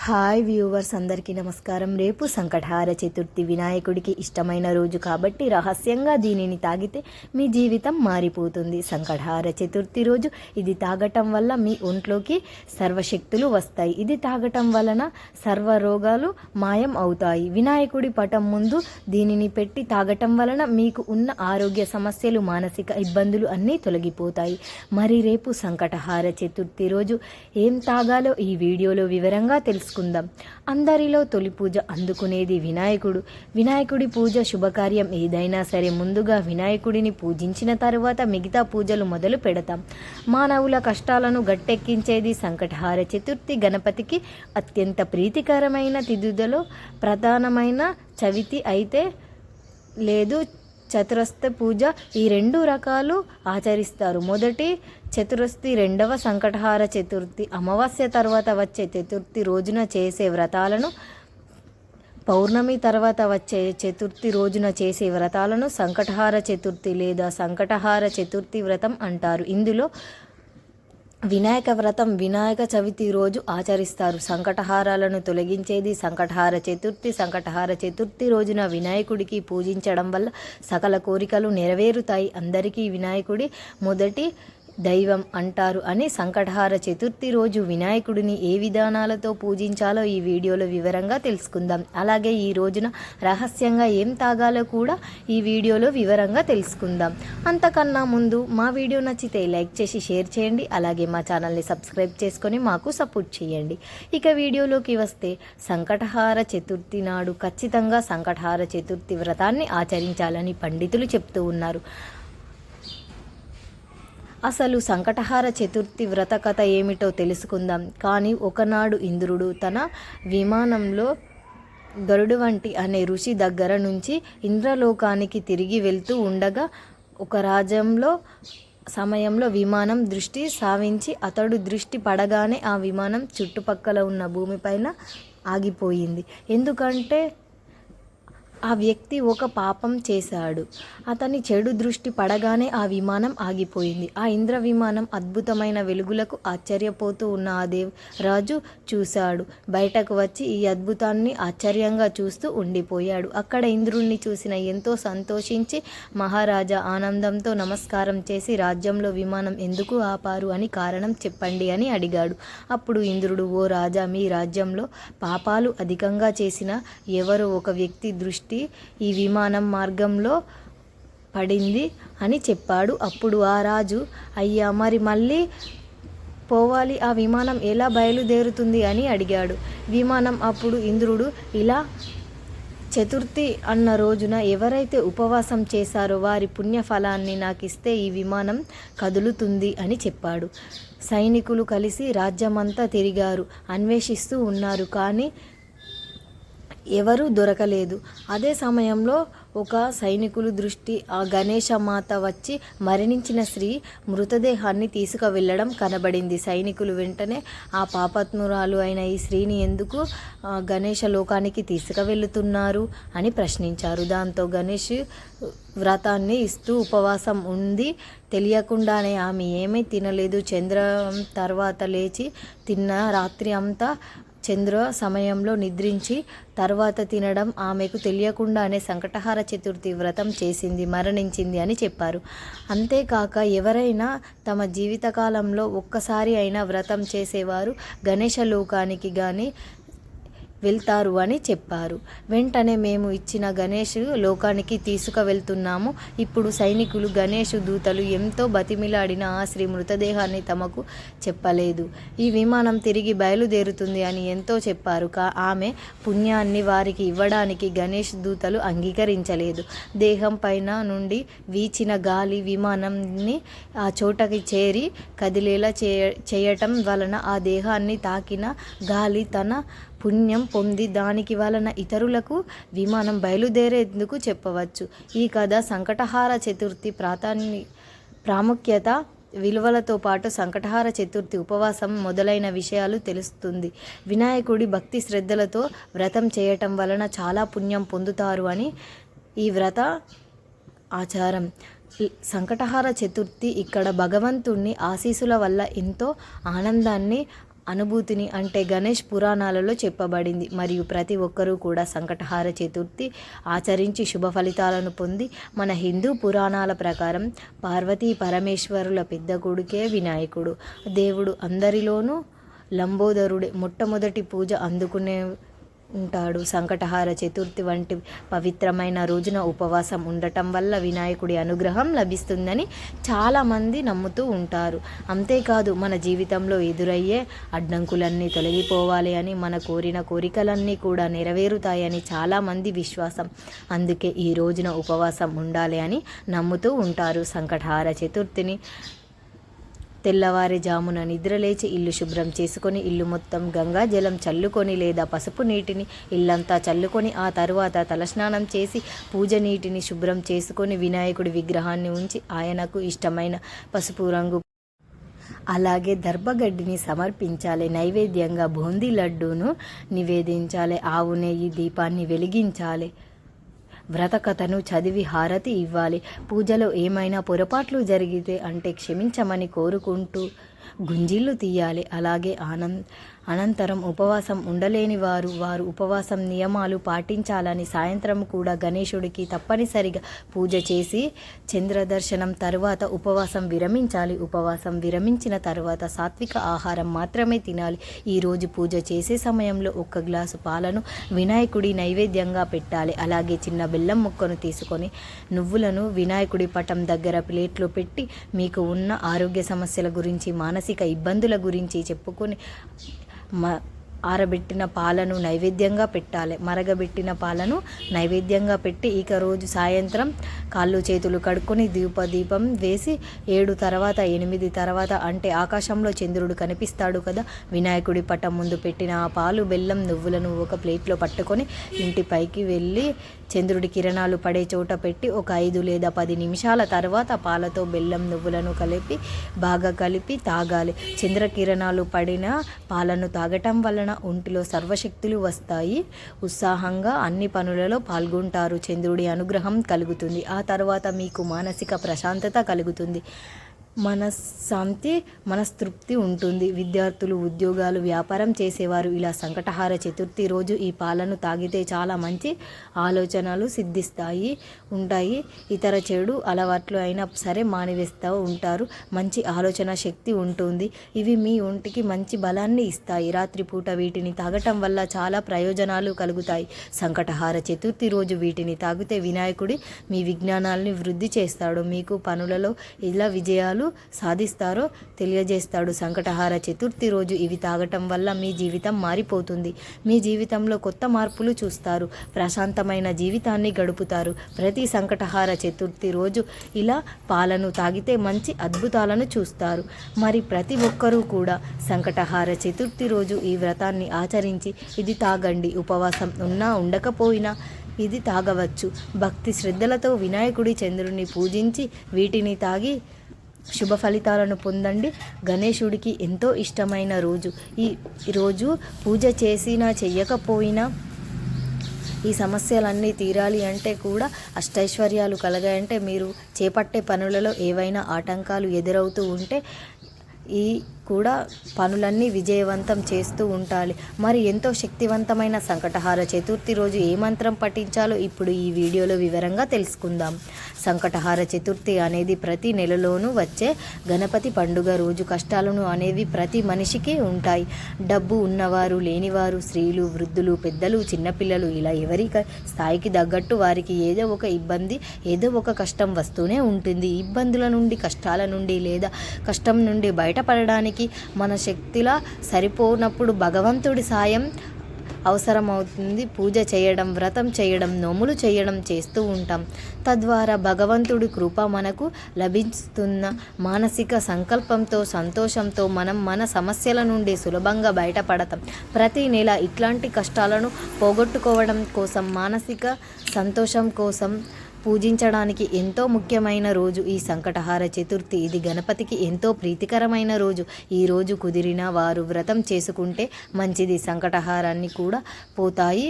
Hi viewers, అందరికీ నమస్కారం. రేపు సంకటహార చతుర్థి, వినాయకుడికి ఇష్టమైన రోజు కాబట్టి రహస్యంగా దీనిని తాగితే మీ జీవితం మారిపోతుంది. సంకటహార చతుర్థి రోజు ఇది తాగటం వల్ల మీ ఒంట్లోకి సర్వశక్తులు వస్తాయి. ఇది తాగటం వలన సర్వ రోగాలు మాయం అవుతాయి. వినాయకుడి పటం ముందు దీనిని పెట్టి తాగటం వలన మీకు ఉన్న ఆరోగ్య సమస్యలు, మానసిక ఇబ్బందులు అన్నీ తొలగిపోతాయి. మరి రేపు సంకటహార చతుర్థి రోజు ఏం తాగాలో ఈ వీడియోలో వివరంగా తెలుసుకుందాం. అందరిలో తొలి పూజ అందుకునేది వినాయకుడు. వినాయకుడి పూజ శుభకార్యం ఏదైనా సరే ముందుగా వినాయకుడిని పూజించిన తర్వాత మిగతా పూజలు మొదలు పెడతాం. మానవుల కష్టాలను గట్టెక్కించేది సంకటహార చతుర్థి. గణపతికి అత్యంత ప్రీతికరమైన తిథులలో ప్రధానమైన చవితి అయితే లేదు చతురస్ర పూజ. ఈ రెండు రకాలు ఆచరిస్తారు. మొదటి చతురస్తి, రెండవ సంకటహార చతుర్థి. అమావాస్య తర్వాత వచ్చే చతుర్థి రోజున చేసే వ్రతాలను, పౌర్ణమి తర్వాత వచ్చే చతుర్థి రోజున చేసే వ్రతాలను సంకటహార చతుర్థి లేదా సంకటహార చతుర్థి వ్రతం అంటారు. ఇందులో వినాయక వ్రతం వినాయక చవితి రోజు ఆచరిస్తారు. సంకటహారాలను తొలగించేది సంకటహార చతుర్థి. సంకటహార చతుర్థి రోజున వినాయకుడికి పూజించడం వల్ల సకల కోరికలు నెరవేరుతాయి. అందరికీ వినాయకుడి మొదటి దైవం అంటారు అని సంకటహార చతుర్థి రోజు వినాయకుడిని ఏ విధానాలతో పూజించాలో ఈ వీడియోలో వివరంగా తెలుసుకుందాం. అలాగే ఈ రోజున రహస్యంగా ఏం తాగాలో కూడా ఈ వీడియోలో వివరంగా తెలుసుకుందాం. అంతకన్నా ముందు మా వీడియో నచ్చితే లైక్ చేసి షేర్ చేయండి. అలాగే మా ఛానల్ని సబ్స్క్రైబ్ చేసుకొని మాకు సపోర్ట్ చేయండి. ఇక వీడియోలోకి వస్తే, సంకటహార చతుర్థి నాడు ఖచ్చితంగా సంకటహార చతుర్థి వ్రతాన్ని ఆచరించాలని పండితులు చెప్తూ ఉన్నారు. అసలు సంకటహార చతుర్థి వ్రత కథ ఏమిటో తెలుసుకుందాం. కానీ ఒకనాడు ఇంద్రుడు తన విమానంలో గరుడువంటి అనే ఋషి దగ్గర నుంచి ఇంద్రలోకానికి తిరిగి వెళ్తూ ఉండగా ఒక సమయంలో విమానం దృష్టి సావించి అతడు దృష్టి పడగానే ఆ విమానం చుట్టుపక్కల ఉన్న భూమిపైన ఆగిపోయింది. ఎందుకంటే ఆ వ్యక్తి ఒక పాపం చేశాడు. అతని చెడు దృష్టి పడగానే ఆ విమానం ఆగిపోయింది. ఆ ఇంద్ర విమానం అద్భుతమైన వెలుగులకు ఆశ్చర్యపోతూ ఉన్న ఆ రాజు చూశాడు. బయటకు వచ్చి ఈ అద్భుతాన్ని ఆశ్చర్యంగా చూస్తూ ఉండిపోయాడు. అక్కడ ఇంద్రుణ్ణి చూసిన ఎంతో సంతోషించి మహారాజా ఆనందంతో నమస్కారం చేసి, రాజ్యంలో విమానం ఎందుకు ఆపారు అని కారణం చెప్పండి అని అడిగాడు. అప్పుడు ఇంద్రుడు, ఓ రాజా, మీ రాజ్యంలో పాపాలు అధికంగా చేసిన ఎవరో ఒక వ్యక్తి దృష్టి ఈ విమానం మార్గంలో పడింది అని చెప్పాడు. అప్పుడు ఆ రాజు, అయ్యా, మరి మళ్ళీ పోవాలి, ఆ విమానం ఎలా బయలుదేరుతుంది అని అడిగాడు. విమానం అప్పుడు ఇంద్రుడు ఇలా, చతుర్థి అన్న రోజున ఎవరైతే ఉపవాసం చేశారో వారి పుణ్యఫలాన్ని నాకు ఇస్తే ఈ విమానం కదులుతుంది అని చెప్పాడు. సైనికులు కలిసి రాజ్యమంతా తిరిగారు, అన్వేషిస్తూ ఉన్నారు. కానీ ఎవరూ దొరకలేదు. అదే సమయంలో ఒక సైనికులు దృష్టి ఆ గణేశమాత వచ్చి మరణించిన స్త్రీ మృతదేహాన్ని తీసుకువెళ్ళడం కనబడింది. సైనికులు వెంటనే ఆ పాపాత్మురాలు అయిన ఈ స్త్రీని ఎందుకు గణేశ లోకానికి తీసుకువెళ్తున్నారు అని ప్రశ్నించారు. దాంతో గణేష్ వ్రతాన్ని ఇస్తూ ఉపవాసం ఉంది. తెలియకుండానే ఆమె ఏమీ తినలేదు. చంద్రం తర్వాత లేచి తిన్న. రాత్రి అంతా చంద్ర సమయంలో నిద్రించి తర్వాత తినడం ఆమెకు తెలియకుండానే సంకటహార చతుర్థి వ్రతం చేసింది, మరణించింది అని చెప్పారు. అంతేకాక ఎవరైనా తమ జీవితకాలంలో ఒక్కసారి అయినా వ్రతం చేసేవారు గణేశ లోకానికి కానీ వెళ్తారు అని చెప్పారు. వెంటనే మేము ఇచ్చిన గణేష్ లోకానికి తీసుకువెళ్తున్నాము. ఇప్పుడు సైనికులు గణేష్ దూతలు ఎంతో బతిమిలాడిన ఆ స్త్రీ మృతదేహాన్ని తమకు చెప్పలేదు. ఈ విమానం తిరిగి బయలుదేరుతుంది అని ఎంతో చెప్పారు. ఆమె పుణ్యాన్ని వారికి ఇవ్వడానికి గణేష్ దూతలు అంగీకరించలేదు. దేహం పైన నుండి వీచిన గాలి విమానాన్ని ఆ చోటకి చేరి కదిలేలా చేయటం వలన ఆ దేహాన్ని తాకిన గాలి తన పుణ్యం పొంది దానికి వలన ఇతరులకు విమానం బయలుదేరేందుకు చెప్పవచ్చు. ఈ కథ సంకటహార చతుర్థి ప్రాముఖ్యత, విలువలతో పాటు సంకటహార చతుర్థి ఉపవాసం మొదలైన విషయాలు తెలుస్తుంది. వినాయకుడి భక్తి శ్రద్ధలతో వ్రతం చేయటం వలన చాలా పుణ్యం పొందుతారు అని ఈ వ్రత ఆచారం. సంకటహార చతుర్థి ఇక్కడ భగవంతుణ్ణి ఆశీస్సుల వల్ల ఎంతో ఆనందాన్ని అనుభూతిని అంటే గణేష్ పురాణాలలో చెప్పబడింది. మరియు ప్రతి ఒక్కరూ కూడా సంకటహార చతుర్థి ఆచరించి శుభ ఫలితాలను పొంది, మన హిందూ పురాణాల ప్రకారం పార్వతీ పరమేశ్వరుల పెద్ద కొడుకే వినాయకుడు. దేవుడు అందరిలోనూ లంబోదరుడే. మొట్టమొదటి పూజ అందుకునే ఉంటాడు. సంకటహార చతుర్థి వంటి పవిత్రమైన రోజున ఉపవాసం ఉండటం వల్ల వినాయకుడి అనుగ్రహం లభిస్తుందని చాలామంది నమ్ముతూ ఉంటారు. అంతేకాదు మన జీవితంలో ఎదురయ్యే అడ్డంకులన్నీ తొలగిపోవాలి అని, మన కోరిన కోరికలన్నీ కూడా నెరవేరుతాయని చాలామంది విశ్వాసం. అందుకే ఈ రోజున ఉపవాసం ఉండాలి అని నమ్ముతూ ఉంటారు. సంకటహార చతుర్థిని తెల్లవారుజామున నిద్రలేచి ఇల్లు శుభ్రం చేసుకొని, ఇల్లు మొత్తం గంగా జలం చల్లుకొని లేదా పసుపు నీటిని ఇల్లంతా చల్లుకొని, ఆ తరువాత తలస్నానం చేసి పూజ నీటిని శుభ్రం చేసుకొని వినాయకుడి విగ్రహాన్ని ఉంచి ఆయనకు ఇష్టమైన పసుపు రంగు అలాగే దర్భగడ్డిని సమర్పించాలి. నైవేద్యంగా బూందీ లడ్డూను నివేదించాలి. ఆవు నెయ్యి దీపాన్ని వెలిగించాలి. వ్రతకథను చదివి హారతి ఇవ్వాలి. పూజలో ఏమైనా పొరపాట్లు జరిగితే అంటే క్షమించమని కోరుకుంటూ గుంజిళ్ళు తీయాలి. అలాగే అనంతరం ఉపవాసం ఉండలేని వారు ఉపవాసం నియమాలు పాటించాలని, సాయంత్రం కూడా గణేశుడికి తప్పనిసరిగా పూజ చేసి చంద్రదర్శనం తరువాత ఉపవాసం విరమించాలి. ఉపవాసం విరమించిన తర్వాత సాత్విక ఆహారం మాత్రమే తినాలి. ఈరోజు పూజ చేసే సమయంలో 1 గ్లాసు పాలను వినాయకుడి నైవేద్యంగా పెట్టాలి. అలాగే చిన్న బెల్లం ముక్కను తీసుకొని నువ్వులను వినాయకుడి పటం దగ్గర ప్లేట్లో పెట్టి మీకు ఉన్న ఆరోగ్య సమస్యల గురించి, మానసిక ఇబ్బందుల గురించి చెప్పుకొని ఆరబెట్టిన పాలను నైవేద్యంగా పెట్టాలి. మరగబెట్టిన పాలను నైవేద్యంగా పెట్టి ఇక రోజు సాయంత్రం కాళ్ళు చేతులు కడుక్కొని దీపం వేసి 7 తర్వాత 8 తర్వాత అంటే ఆకాశంలో చంద్రుడు కనిపిస్తాడు కదా, వినాయకుడి పటం ముందు పెట్టిన ఆ పాలు, బెల్లం, నువ్వులను ఒక ప్లేట్లో పట్టుకొని ఇంటి పైకి వెళ్ళి చంద్రుడి కిరణాలు పడే చోట పెట్టి ఒక 5 లేదా 10 నిమిషాల తర్వాత పాలతో బెల్లం, నువ్వులను బాగా కలిపి తాగాలి. చంద్రకిరణాలు పడిన పాలను తాగటం వలన ఒంటిలో సర్వశక్తులు వస్తాయి. ఉత్సాహంగా అన్ని పనులలో పాల్గొంటారు. చంద్రుడి అనుగ్రహం కలుగుతుంది. ఆ తర్వాత మీకు మానసిక ప్రశాంతత కలుగుతుంది. మనశ్శాంతి, మనస్తృప్తి ఉంటుంది. విద్యార్థులు, ఉద్యోగాలు, వ్యాపారం చేసేవారు ఇలా సంకటహార చతుర్థి రోజు ఈ పాలను తాగితే చాలా మంచి ఆలోచనలు ఉంటాయి. ఇతర చెడు అలవాట్లు అయినా సరే మానివేస్తూ ఉంటారు. మంచి ఆలోచన శక్తి ఉంటుంది. ఇవి మీ ఒంటికి మంచి బలాన్ని ఇస్తాయి. రాత్రిపూట వీటిని తాగటం వల్ల చాలా ప్రయోజనాలు కలుగుతాయి. సంకటహార చతుర్థి రోజు వీటిని తాగితే వినాయకుడి మీ విజ్ఞానాల్ని వృద్ధి చేస్తాడు. మీకు పనులలో ఇలా విజయాలు సాధిస్తారో తెలియజేస్తాడు. సంకటహార చతుర్థి రోజు ఇవి తాగటం వల్ల మీ జీవితం మారిపోతుంది. మీ జీవితంలో కొత్త మార్పులు చూస్తారు. ప్రశాంతమైన జీవితాన్ని గడుపుతారు. ప్రతి సంకటహార చతుర్థి రోజు ఇలా పాలను తాగితే మంచి అద్భుతాలను చూస్తారు. మరి ప్రతి ఒక్కరూ కూడా సంకటహార చతుర్థి రోజు ఈ వ్రతాన్ని ఆచరించి ఇది తాగండి. ఉపవాసం ఉన్నా ఉండకపోయినా ఇది తాగవచ్చు. భక్తి శ్రద్ధలతో వినాయకుడి, చంద్రుడిని పూజించి వీటిని తాగి శుభ ఫలితాలను పొందండి. గణేశుడికి ఎంతో ఇష్టమైన రోజు ఈ రోజు. పూజ చేసినా చెయ్యకపోయినా ఈ సమస్యలన్నీ తీరాలి అంటే కూడా, అష్టైశ్వర్యాలు కలగాయంటే, మీరు చేపట్టే పనులలో ఏవైనా ఆటంకాలు ఎదురవుతూ ఉంటే ఈ కూడా పనులన్నీ విజయవంతం చేస్తూ ఉండాలి. మరి ఎంతో శక్తివంతమైన సంకటహార చతుర్థి రోజు ఏ మంత్రం పఠించాలో ఇప్పుడు ఈ వీడియోలో వివరంగా తెలుసుకుందాం. సంకటహార చతుర్థి అనేది ప్రతి నెలలోనూ వచ్చే గణపతి పండుగ రోజు. కష్టాలను అనేవి ప్రతి మనిషికి ఉంటాయి. డబ్బు ఉన్నవారు, లేనివారు, స్త్రీలు, వృద్ధులు, పెద్దలు, చిన్నపిల్లలు ఇలా ఎవరి స్థాయికి తగ్గట్టు వారికి ఏదో ఒక ఇబ్బంది, ఏదో ఒక కష్టం వస్తూనే ఉంటుంది. ఇబ్బందుల నుండి, కష్టాల నుండి లేదా కష్టం నుండి బయటపడడానికి మన శక్తిలా సరిపోనప్పుడు భగవంతుడి సాయం అవసరమవుతుంది. పూజ చేయడం, వ్రతం చేయడం, నోములు చేయడం చేస్తూ ఉంటాం. తద్వారా భగవంతుడి కృప మనకు లభిస్తున్న మానసిక సంకల్పంతో, సంతోషంతో మనం మన సమస్యల నుండి సులభంగా బయటపడతాం. ప్రతి నెల ఇట్లాంటి కష్టాలను పోగొట్టుకోవడం కోసం, మానసిక సంతోషం కోసం పూజించడానికి ఎంతో ముఖ్యమైన రోజు ఈ సంకటహార చతుర్థి. ఇది గణపతికి ఎంతో ప్రీతికరమైన రోజు. ఈ రోజు కుదిరిన వారు వ్రతం చేసుకుంటే మంచిది. సంకటహారాన్ని కూడా పోతాయి.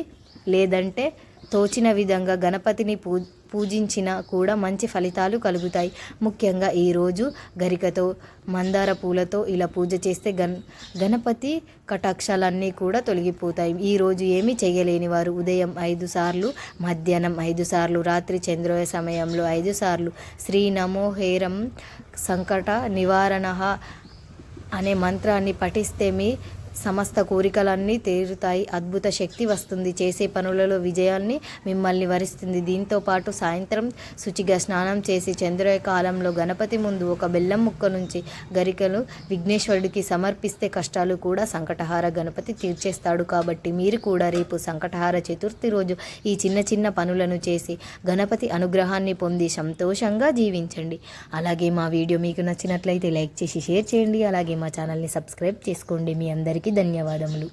లేదంటే తోచిన విధంగా గణపతిని పూజించినా కూడా మంచి ఫలితాలు కలుగుతాయి. ముఖ్యంగా ఈరోజు గరికతో, మందార పూలతో ఇలా పూజ చేస్తే గణపతి కటాక్షాలన్నీ కూడా తొలగిపోతాయి. ఈరోజు ఏమీ చేయలేని వారు ఉదయం 5 సార్లు, మధ్యాహ్నం 5 సార్లు, రాత్రి చంద్రోదయ సమయంలో 5 సార్లు శ్రీ నమో హేరం సంకట నివారణః అనే మంత్రాన్ని పఠిస్తే మీ సమస్త కోరికలన్నీ తీరుతాయి. అద్భుత శక్తి వస్తుంది. చేసే పనులలో విజయాన్ని మిమ్మల్ని వరిస్తుంది. దీంతో పాటు సాయంత్రం శుచిగా స్నానం చేసి చంద్రోదయ కాలంలో గణపతి ముందు ఒక బెల్లం ముక్క నుంచి గరికలు విఘ్నేశ్వరుడికి సమర్పిస్తే కష్టాలు కూడా సంకటహార గణపతి తీర్చేస్తాడు. కాబట్టి మీరు కూడా రేపు సంకటహార చతుర్థి రోజు ఈ చిన్న చిన్న పనులను చేసి గణపతి అనుగ్రహాన్ని పొంది సంతోషంగా జీవించండి. అలాగే మా వీడియో మీకు నచ్చినట్లయితే లైక్ చేసి షేర్ చేయండి. అలాగే మా ఛానల్ని సబ్స్క్రైబ్ చేసుకోండి. మీ అందరికీ ధన్యవాదములు.